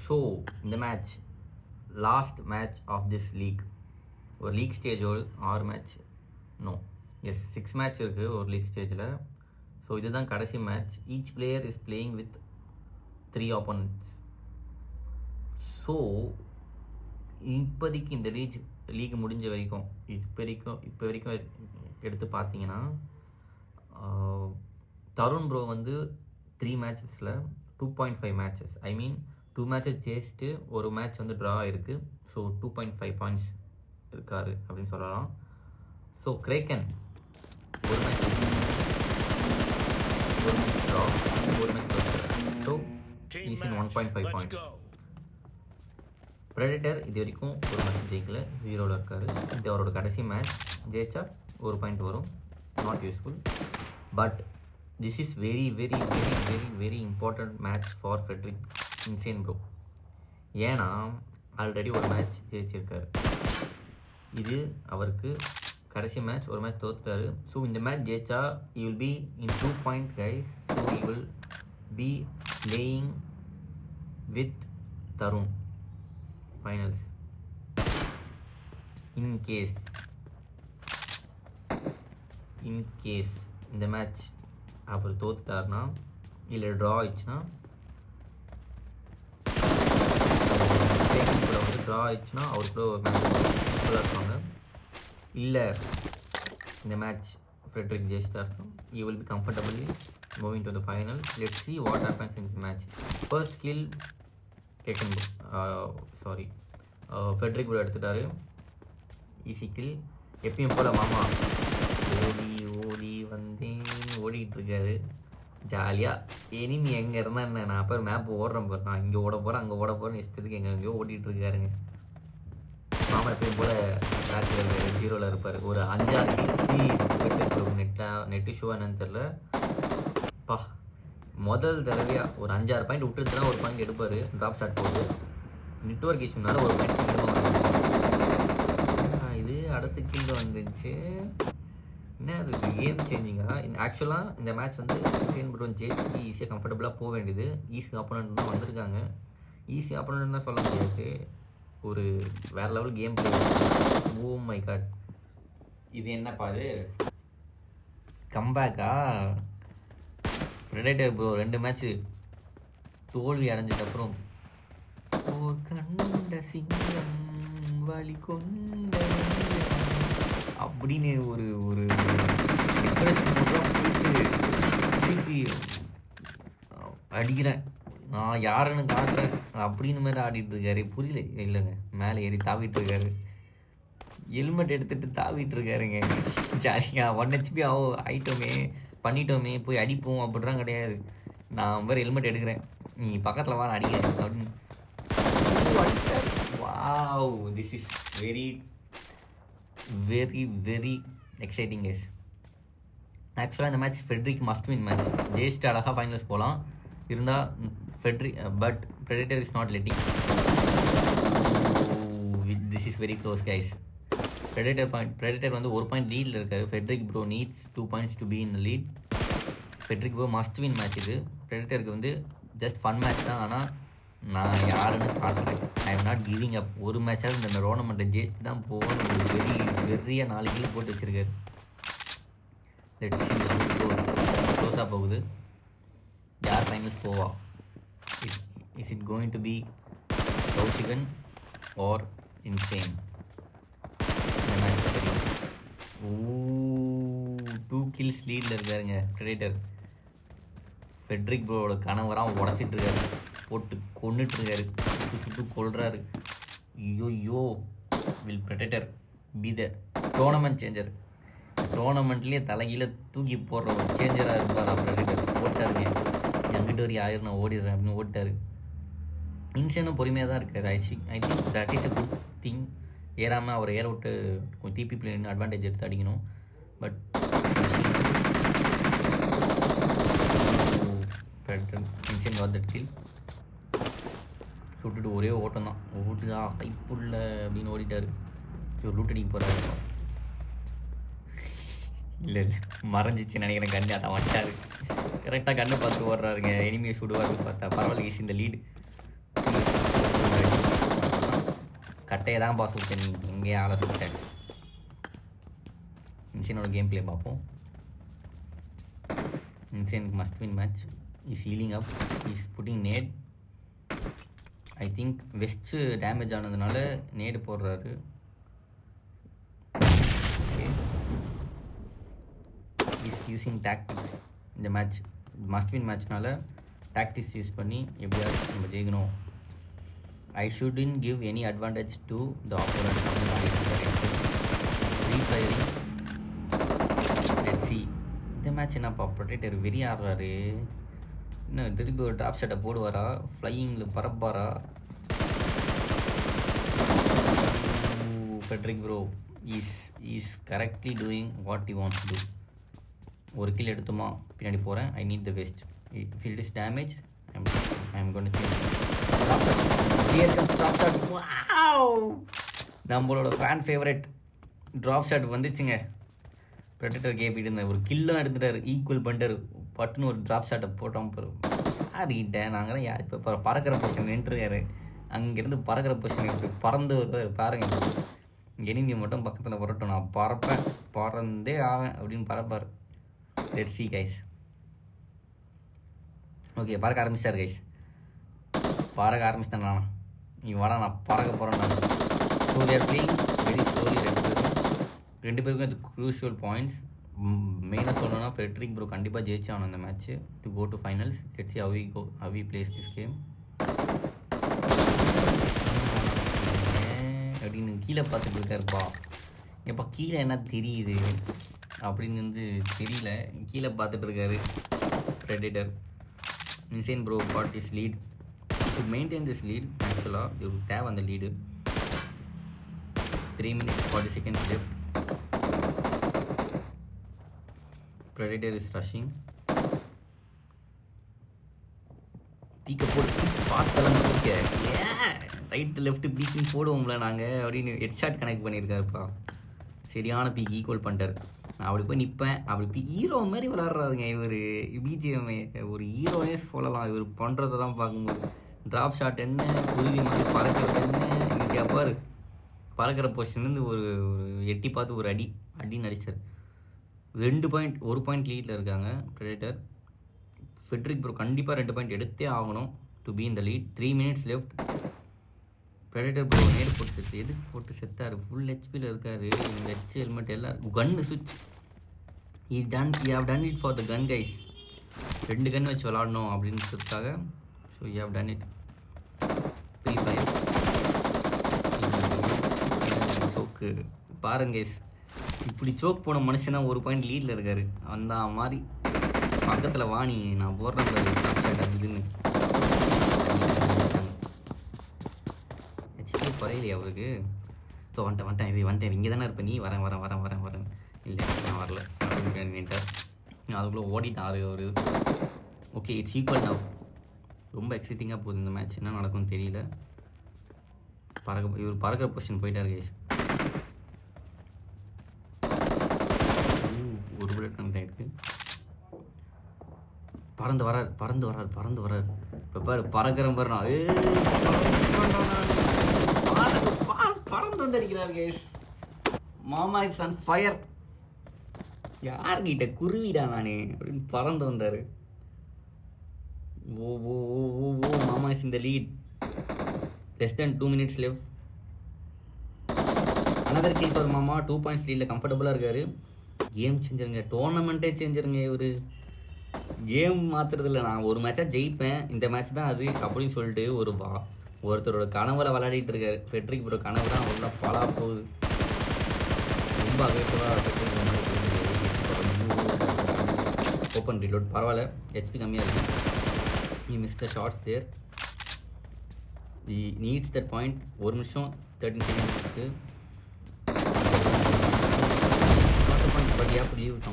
So இந்த match last match of this league. ஒரு league ஸ்டேஜோடு 6 மேட்ச் எஸ் 6 மேட்ச் இருக்குது ஒரு லீக் ஸ்டேஜில். ஸோ இதுதான் கடைசி match. Each player is playing with 3 opponents. So இப்போதைக்கு இந்த லீக் முடிஞ்ச வரைக்கும் இப்போ வரைக்கும் எடுத்து பார்த்தீங்கன்னா தருண் ப்ரோ வந்து 3 மேட்சஸில் 2.5 மேட்சஸ், ஐ மீன் 2 மேட்சஸ் ஜெயிச்சுட்டு ஒரு மேட்ச் வந்து ட்ரா ஆகிருக்கு. ஸோ 2.5 பாயிண்ட்ஸ் இருக்கார் அப்படின்னு சொல்லலாம். ஸோ கிரேக்கன் ஒரு மேட்ச் ட்ரா, ஒரு match so is in 1.5 point. Predator இது வரைக்கும் ஒரு மேட்ச் ஜெயிக்கல, 0ல் இருக்கார். இது அவரோட கடைசி மேட்ச், ஜெயிச்சா ஒரு பாயிண்ட் வரும். Not useful, but this is very very very very very important match for Frederick insane bro. ஏன்னா ஆல்ரெடி ஒரு மேட்ச் ஜெயிச்சிருக்காரு. இது அவருக்கு கடைசி மேட்ச், ஒரு மேட்ச் தோத்துட்டாரு. ஸோ இந்த மேட்ச் ஜெயிச்சா he will be in 2 point guys. So he will be playing with Tarun finals. In case இந்த மேட்ச் அவர் தோத்துட்டாருன்னா இல்லை ட்ரா ஆயிடுச்சுன்னா, அவர் கூட ஒரு மேட்ச் இருப்பாங்க. இல்லை இந்த மேட்ச் ஃப்ரெட்ரிக் ஜெயிச்சிட்டாருன்னா he will be comfortably moving to the final. Let's see what happens in this match. First kill கேக்கன் ஃப்ரெட்ரிக் ப்ரோ எடுத்துட்டாரு. Easy kill. எப்பயும் போல் மாமா ஓடி ஓடிட்டு இருக்காரு ஜாலியாக. எனிமி எங்கே இருந்தால் என்ன, நான் அப்போ மேப் ஓடுறேன் பாரு, நான் இங்கே ஓட போகிறேன் அங்கே ஓட போகிறேன்னு இஷ்டத்துக்கு எங்கெங்கேயோ ஓடிட்டு இருக்காருங்க. மாமா எப்பயும் போல் பேக்கில் 0ல் இருப்பார். ஒரு 5-6 நெட்டு ஷோ என்னன்னு தெரில. முதல் தடவையாக ஒரு 5-6 பாயிண்ட் விட்டுருச்சுன்னா ஒரு பாயிண்ட் எடுப்பார். ட்ராப் ஷாட் போகுது, நெட்ஒர்க் இஷ்யூனால ஒரு பாயிண்ட் இது அடுத்த கீழே வந்துச்சு. என்ன அது கேம் சேஞ்சிங்கா? ஆக்சுவலாக இந்த மேட்ச் வந்து இன்சேன் ப்ரோ ஜெயிச்சு ஈஸியாக கம்ஃபர்டபுளாக போக வேண்டியது. ஈஸி ஆப்போனன்ட் தான் வந்திருக்காங்க. ஈஸி ஆப்போனன்ட் தான் சொல்ல முடியாது, ஒரு வேறு level game play. Oh my god, இது என்னப்பா அது கம்பேக்கா? ப்ரெடேட்டர் ப்ரோ 2 மேட்ச்சு தோல்வி அடைஞ்சதுக்கப்புறம் ஓர் கண்ட சிங்கம் வலி கொண்ட அப்படின்னு ஒரு ஒரு டிப்ரெஷன் போயிட்டு திருப்பி அடிக்கிறேன், நான் யாருன்னு காட்டுறேன் அப்படின்னு மாதிரி ஆடிட்டு இருக்காரு. புரியல, இல்லைங்க மேலே ஏறி தாவிட்டு இருக்காரு, ஹெல்மெட் எடுத்துகிட்டு தாவிட்டு இருக்காருங்க ஜாலியாக. 1 HP ஆயிட்டோமே, பண்ணிட்டோமே, போய் அடிப்போம் அப்படிலாம் கிடையாது. நான் வேறு ஹெல்மெட் எடுக்கிறேன், நீ பக்கத்தில் வா அடிக்கிறேன் அப்படின்னு. Wow, this is very very very exciting case. ஆக்சுவலாக இந்த match Frederick must win match. ஜெயிச்சுட்டு அழகாக ஃபைனல்ஸ் போகலாம். இருந்தால் but predator is not letting. This is very close guys. Predator வந்து 1 பாயிண்ட் லீடில் இருக்காரு. Frederick bro needs 2 points to be in the lead. Frederick bro must win match இது. ப்ரெடேட்டருக்கு வந்து ஜஸ்ட் ஃபன் மேட்ச் தான். ஆனால் நான் யாருன்னு காட்டுறேன், I am not giving up. ஒரு மேட்சாவது இந்த டோர்னமெண்ட்டை ஜெயிச்சு தான் போகணும். ஒரு வெறிய 4 கீழ் போட்டு வச்சுருக்காரு. லெட்ஸ் க்ளோஸாக போகுது. யார் ஃபைனல்ஸ் போவா? Is it going to be Kaushikan or Insane? 2 kills லீடில் இருக்காருங்க ப்ரெடேட்டர். ஃப்ரெட்ரிக் ப்ரோவோட கணவராக உடச்சிட்டு இருக்காரு, போட்டு கொண்டுட்டுருக்காரு, சுட்டு கொள்றாரு. ஐயோ, will Predator be the tournament changer? டோர்னமெண்ட்லேயே தலைகீழ தூக்கி போடுற ஒரு சேஞ்சராக இருப்பார் ப்ரெடேட்டர். ஓட்டாருங்க, எங்கிட்ட வரைக்கும் 1000 நான் ஓடிடுறேன் அப்படின்னு ஓட்டாரு. இன்சேனும் பொறுமையாக தான் இருக்காரு. I think that is a good thing. ஏறாமல் அவர் ஏற விட்டு கொஞ்சம் டிபி பிளேன்னு அட்வான்டேஜ் எடுத்து அடிக்கணும். But insane got that kill. சுட்டுட்டு ஒரே ஓட்டம் தான், ஓட்டுதா ஐப்புள்ள அப்படின்னு ஓடிட்டார். இவர் லூட் அடிக்க போகிறாரு. இல்லை மறைஞ்சிச்சு நினைக்கிறேன், கண்ணு அதான் வந்துட்டாரு. கரெக்டாக கண்ணை பார்த்து ஓடுறாருங்க, எனிமையை சுடுவாருன்னு பார்த்தா பரவாயில்ல. இந்த லீடு கட்டையை தான் பாஸ் விட்டேன், நீ எங்கேயே ஆள விட்டேன். இன்சியனோட கேம் பிளே பார்ப்போம். இன்சியனுக்கு must win match. Is healing up, is putting net. I think vest damage ஆனதுனால நேடு போடுறாரு. Is using tactics. இந்த மேட்ச் மஸ்ட் வின் மேட்ச்னால டாக்டிக்ஸ் யூஸ் பண்ணி எப்படியாவது நம்ம ஜெயிக்கணும். I shouldn't give any advantage to the opponent. Free firing. Let's see. இந்த மேட்ச் என்னப்பா ப்ரொடெக்டர் வெறி ஆடுறாரு. என்ன திருப்பி ஒரு ட்ராப் ஷாட்டை போடுவாரா, ஃப்ளையிங்கில் பறப்பாரா? Fredrick bro is correctly doing what you want to two. ஒரு கில் எடுத்துமா பின்னாடி போகிறேன். I need the vest. If it is damage I am going to change. Drop shot, here comes drop shot. Wow, நம்மளோட fan favourite drop shot வந்துச்சுங்க. Predator கேப்பிட்டு இருந்தேன், ஒரு கில்லும் எடுத்துட்டாரு, ஈக்குவல் பண்ணிட்டாரு. பட்டுன்னு ஒரு ட்ராப் ஷாட்டை போட்டோம். ஆடிட்டேன் நாங்கள் யார் இப்போ பறக்கிற பொசிஷன் நின்றுருக்காரு. அங்கேருந்து பறக்கிற பொசிஷன் எப்படி பறந்து வருவார் பாருங்கள். எனிமி மட்டும் பக்கத்தில் வரட்டும், நான் பறப்பேன், பறந்தே ஆவேன் அப்படின்னு பறப்பார். Let's see guys. ஓகே, பறக்க ஆரம்பிச்சிட்டார் கைஸ். பறக்க ஆரம்பிச்சிட்டேன் நான். நீ வாடா, நான் பறக்க போகிறேன் நான். ஸோ தேர் பிளேயிங் வெரி ஸ்லோலி. ரெண்டு பேருக்கும் இது க்ரூஷியல் பாயிண்ட்ஸ். மெயினாக சொல்லணும்னா ஃபெட்ரிக் ப்ரோ கண்டிப்பாக ஜெயிச்சு ஆகணும் இந்த match to go to finals. Let's see how we plays this game. அப்படின்னு கீழே பார்த்துட்டு இருக்காருப்பா. எப்போ கீழே என்ன தெரியுது அப்படின்னு வந்து தெரியல, கீழே பார்த்துட்டு இருக்காரு predator. Insane bro got is lead. Should maintain this lead. ஆக்சுவலாக இவருக்கு தேவை அந்த lead. 3 minutes 40 seconds left. Predator is rushing. பீக்கை போட்டு பார்த்தலாம் பீக்க. ரைட்டு லெஃப்ட்டு பீக்கிங் போடுவோம்ல நாங்கள் அப்படின்னு ஹெட்ஷாட் கனெக்ட் பண்ணியிருக்காருப்பா. சரியான பீக் ஈக்குவல் பண்ணிட்டார். நான் அப்படி போய் நிற்பேன். அப்படி ஹீரோ மாதிரி விளாட்றாருங்க இவர். பிஜிஎம் ஒரு ஹீரோனே சொல்லலாம் இவர் பண்ணுறதெல்லாம் பார்க்கும்போது. ட்ராப் ஷாட் என்ன, குருவி மாதிரி பறக்கிறது என்ன. இங்கே பாரு, பறக்கிற பொசிஷன்லேருந்து ஒரு எட்டி பார்த்து ஒரு அடி நடிச்சார். 2 பாயிண்ட், 1 பாயிண்ட் லீடில் இருக்காங்க ப்ரெடேட்டர். ஃபெட்ரிக் ப்ரோ கண்டிப்பாக 2 பாயிண்ட் எடுத்தே ஆகணும் டு பி இந்த lead. 3 minutes left. Predator bro நேடு போட்டு செத்து. எதுக்கு போட்டு செத்தார்? ஃபுல் ஹெச்பியில் இருக்கார். வெஸ்ட் ஹெல்மெட் எல்லாம் கன்னு சுவிட்ச். You have done it for the gun guys. 2 gun வச்சு விளாடணும் அப்படின்றதுக்காக. So you have done it. Free fire சோக்கு பாருங்க கைஸ். இப்படி சோக் போன மனுஷனா 1 பாயிண்ட் லீடில் இருக்காரு. அந்த மாதிரி பக்கத்தில் வாணி நான் போடுறேன் அதுன்னு ஹெச்பி குறையிலையே அவருக்கு. ஸோ வந்துட்டேன் இங்கே தானே இருப்பேன். நீ வரேன். இல்லை நான் வரல அப்படின்ட்டார். அதுக்குள்ளே ஓடிட்டாரு அவர். ஓகே, இட்ஸ் ஈக்குவல் நான். ரொம்ப எக்ஸைட்டிங்காக போகுது இந்த மேட்ச். என்ன நடக்கும்னு தெரியல. இவர் பறக்கிற பொசிஷன் போயிட்டார் கைஸ். ஒரு புல்லட் கனெக்ட் ஆகிருக்கு. பறந்து வரார். இப்போ பாரு பறக்கிறேன் பாரு. பறந்து வந்து அடிக்கிறார் கைஸ். மாமா இஸ் ஆன் ஃபயர். யார்கிட்ட குருவிடா நானே அப்படின்னு பறந்து வந்தார். ஓ மாமா இஸ் இந்த lead. less than 2 minutes left. another kill for மாமா. 2 points லீடில் கம்ஃபர்டபுளாக இருக்கார். கேம் சேஞ்சருங்க, டோர்னமெண்ட்டே சேஞ்சருங்க இவர். கேம் மாற்றுறதில்ல. நான் ஒரு மேட்சாக ஜெயிப்பேன், இந்த மேட்ச் தான் அது அப்படின்னு சொல்லிட்டு ஒருத்தரோட கனவுல விளையாடிட்டு இருக்காரு. ஃபெட்ரிக் ப்ரோ கனவு தான் அவ்வளோ பலா போகுது. ரொம்ப அக்ரெசிவாக ஓப்பன் ரீலோட். பரவாயில்ல, ஹெச்பி கம்மியாக இருக்குது. நீ miss the shots there. Needs that point. 1 நிமிஷம் 13 seconds இருக்குது. But you have to leave it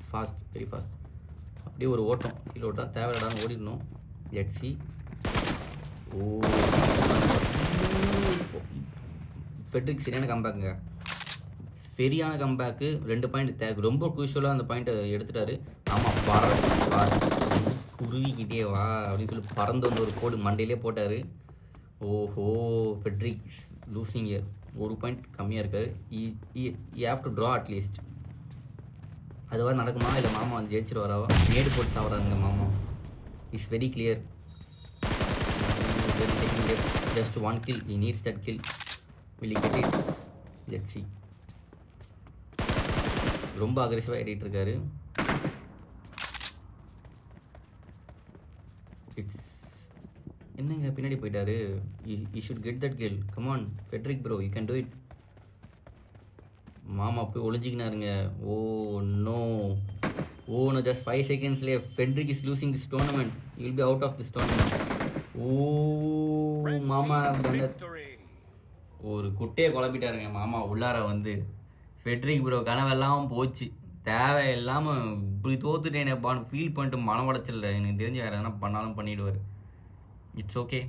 fast, very fast. அப்படியே ஒரு ஓட்டம், கீழே ஓட்டம் தேவையில்லாதான் ஓடிடணும். Let's see. ஃபெட்ரிக் சரியான கம்பேக்குங்க, சரியான கம்பேக்கு. 2 பாயிண்ட் ரொம்ப குரூஷியலாக அந்த பாயிண்ட்டை எடுத்துட்டாரு. ஆமாம், குருவிக்கிட்டே வா அப்படின்னு சொல்லி பறந்து வந்து ஒரு கோடு மண்டையிலே போட்டார். ஓஹோ, ஃபெட்ரிக் லூசிங் இயர். ஒரு பாயிண்ட் கம்மியாக இருக்காரு. You have to draw at least. அதுவாக நடக்குமா இல்லை மாமா வந்து ஜெயிச்சிட்டு வராவா? மேடு போட்டு சாப்பிட்றாங்க மாமா. It's very clear. Just one kill. He needs that kill. Will he get it? Let's see. ரொம்ப அக்ரெசிவாக ஏறிட்டு இருக்காரு. இட்ஸ் என்னங்க பின்னாடி போயிட்டாரு. You should get that kill. Come on Fredrick bro, you can do it. மாமா போய் ஒளிஞ்சிக்கினாருங்க. Oh no, just 5 seconds left. Frederick is losing this tournament. He will be out of this tournament. மாமா ஒரு குட்டையை குழப்பிட்டாருங்க மாமா உள்ளார வந்து. ஃபெட்ரிக் ப்ரோ கனவெல்லாம் போச்சு. தேவையில்லாமல் இப்படி தோத்துட்டேனேப்பான்னு ஃபீல் பண்ணிட்டு மன உடச்சில்ல. எனக்கு தெரிஞ்சு வேறு எதனா பண்ணாலும் பண்ணிவிடுவார். It's okay.